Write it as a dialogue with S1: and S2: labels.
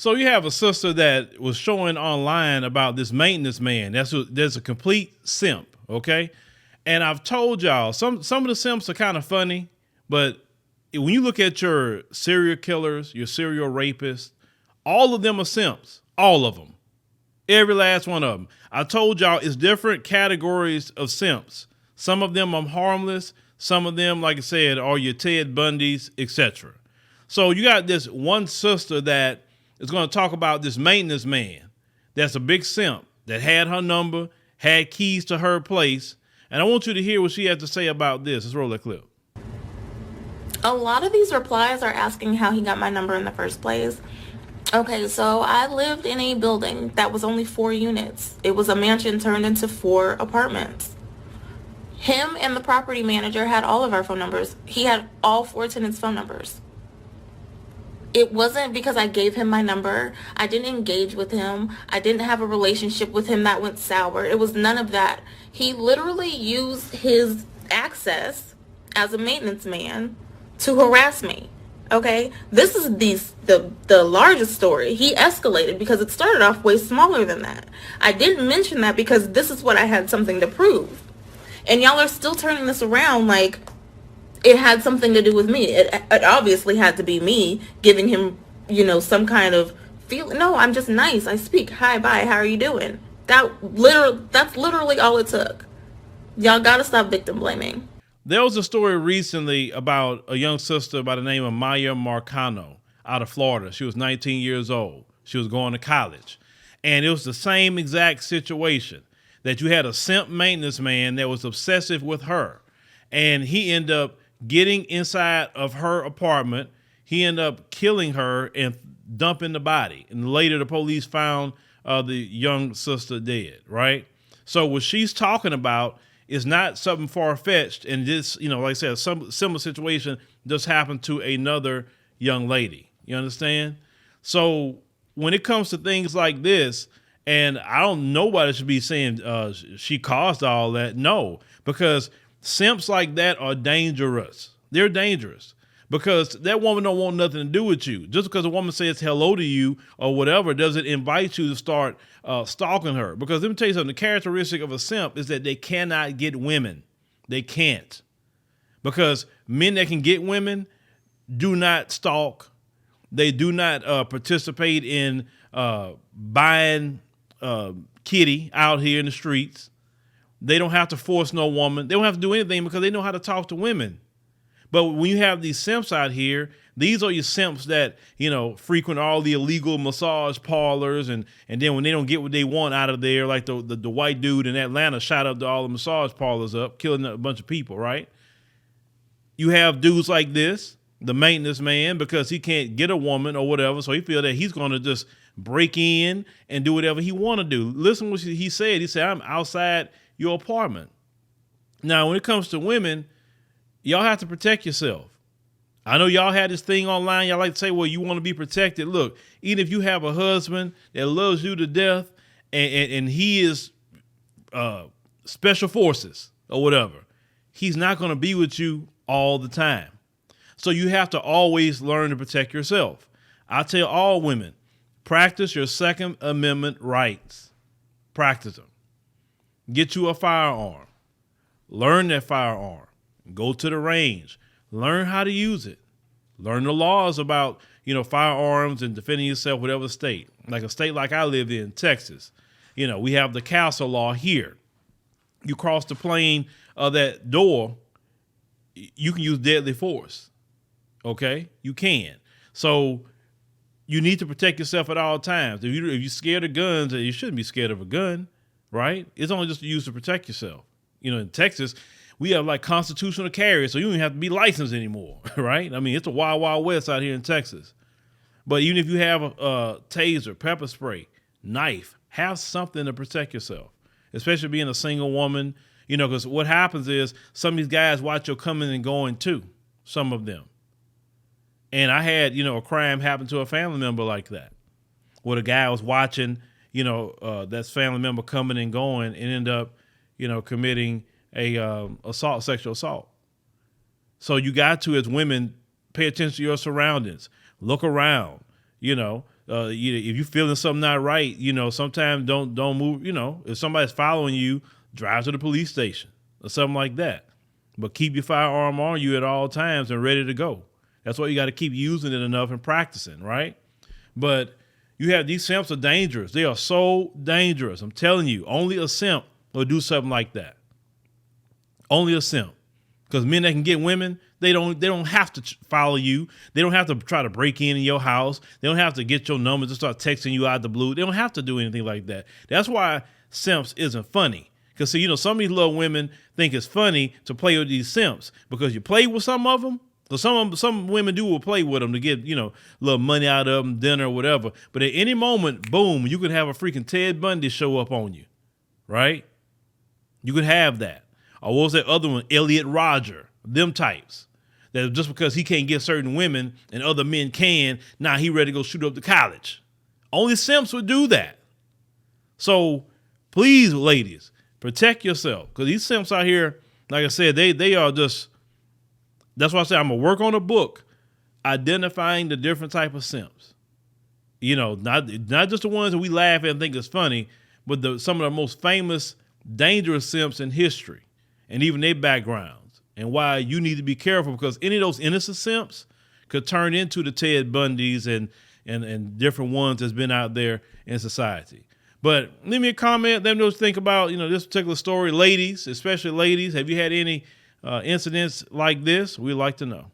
S1: So you have a sister that was showing online about this maintenance man. There's a complete simp, okay? And I've told y'all some of the simps are kind of funny, but when you look at your serial killers, your serial rapists, all of them are simps. All of them. Every last one of them. I told y'all it's different categories of simps. Some of them are harmless. Some of them, like I said, are your Ted Bundys, etc. So you got this one sister that is going to talk about this maintenance man that's a big simp that had her number, had keys to her place. And I want you to hear what she has to say about this. Let's roll that clip.
S2: A lot of these replies are asking how he got my number in the first place. Okay, so I lived in a building that was only 4 units. It was a mansion turned into 4 apartments. Him and the property manager had all of our phone numbers. He had all 4 tenants' phone numbers. It wasn't because I gave him my number. I didn't engage with him. I didn't have a relationship with him that went sour. It was none of that. He literally used his access as a maintenance man to harass me. Okay, this is the largest story. He escalated because it started off way smaller than that. I didn't mention that because this is what I had something to prove. And y'all are still turning this around like it had something to do with me. It obviously had to be me giving him, some kind of feel. No, I'm just nice. I speak. Hi, bye. How are you doing? That's literally all it took. Y'all gotta stop victim blaming.
S1: There was a story recently about a young sister by the name of Maya Marcano out of Florida. She was 19 years old. She was going to college. And it was the same exact situation that you had a simp maintenance man that was obsessive with her. And he ended up getting inside of her apartment. He ended up killing her and dumping the body. And later the police found the young sister dead, right? So what she's talking about is not something far-fetched, and this, like I said, some similar situation just happened to another young lady. You understand? So when it comes to things like this, and I don't nobody should be saying she caused all that. No, because simps like that are dangerous. They're dangerous because that woman don't want nothing to do with you. Just because a woman says hello to you or whatever doesn't invite you to start stalking her. Because let me tell you something, the characteristic of a simp is that they cannot get women. They can't. Because men that can get women do not stalk. They do not participate in buying kitty out here in the streets. They don't have to force no woman. They don't have to do anything because they know how to talk to women. But when you have these simps out here, these are your simps that, frequent all the illegal massage parlors. And then when they don't get what they want out of there, like the white dude in Atlanta shot up all the massage parlors up, killing a bunch of people, right? You have dudes like this, the maintenance man, because he can't get a woman or whatever. So he feel that he's going to just break in and do whatever he want to do. Listen to what he said. He said, I'm outside your apartment. Now, when it comes to women, y'all have to protect yourself. I know y'all had this thing online. Y'all like to say, well, you want to be protected. Look, even if you have a husband that loves you to death and he is special forces or whatever, he's not going to be with you all the time. So you have to always learn to protect yourself. I tell all women, practice your Second Amendment rights. Practice them. Get you a firearm. Learn that firearm. Go to the range. Learn how to use it. Learn the laws about, firearms and defending yourself, whatever state. Like a state like I live in, Texas. We have the castle law here. You cross the plane of that door, you can use deadly force. Okay? You can. So you need to protect yourself at all times. If you're scared of guns, you shouldn't be scared of a gun, right? It's only just used to protect yourself. In Texas, we have like constitutional carriers, so you don't even have to be licensed anymore, right? I mean, it's a wild, wild west out here in Texas. But even if you have a taser, pepper spray, knife, have something to protect yourself, especially being a single woman, because what happens is some of these guys watch your coming and going too, some of them. And I had, a crime happen to a family member like that, where the guy was watching, that family member coming and going and end up, committing a sexual assault. So you got to, as women, pay attention to your surroundings. Look around, If you feeling something not right, sometimes don't move. If somebody's following you, drive to the police station or something like that. But keep your firearm on you at all times and ready to go. That's why you got to keep using it enough and practicing, right? But you have these simps are dangerous. They are so dangerous. I'm telling you, only a simp will do something like that. Only a simp. Because men that can get women, they don't have to follow you. They don't have to try to break in your house. They don't have to get your numbers and start texting you out the blue. They don't have to do anything like that. That's why simps isn't funny. Because see, some of these little women think it's funny to play with these simps because you play with some of them. So some women will play with them to get, little money out of them, dinner or whatever. But at any moment, boom, you could have a freaking Ted Bundy show up on you, right? You could have that. Or what was that other one? Elliot Rodger, them types. That just because he can't get certain women and other men can, now he ready to go shoot up the college. Only simps would do that. So please, ladies, protect yourself. Because these simps out here, like I said, they are just... That's why I say I'm going to work on a book identifying the different type of simps. Not just the ones that we laugh at and think is funny, but some of the most famous, dangerous simps in history and even their backgrounds and why you need to be careful because any of those innocent simps could turn into the Ted Bundys and different ones that's been out there in society. But leave me a comment. Let me know what you think about, this particular story. Ladies, especially ladies, have you had any incidents like this? We'd like to know.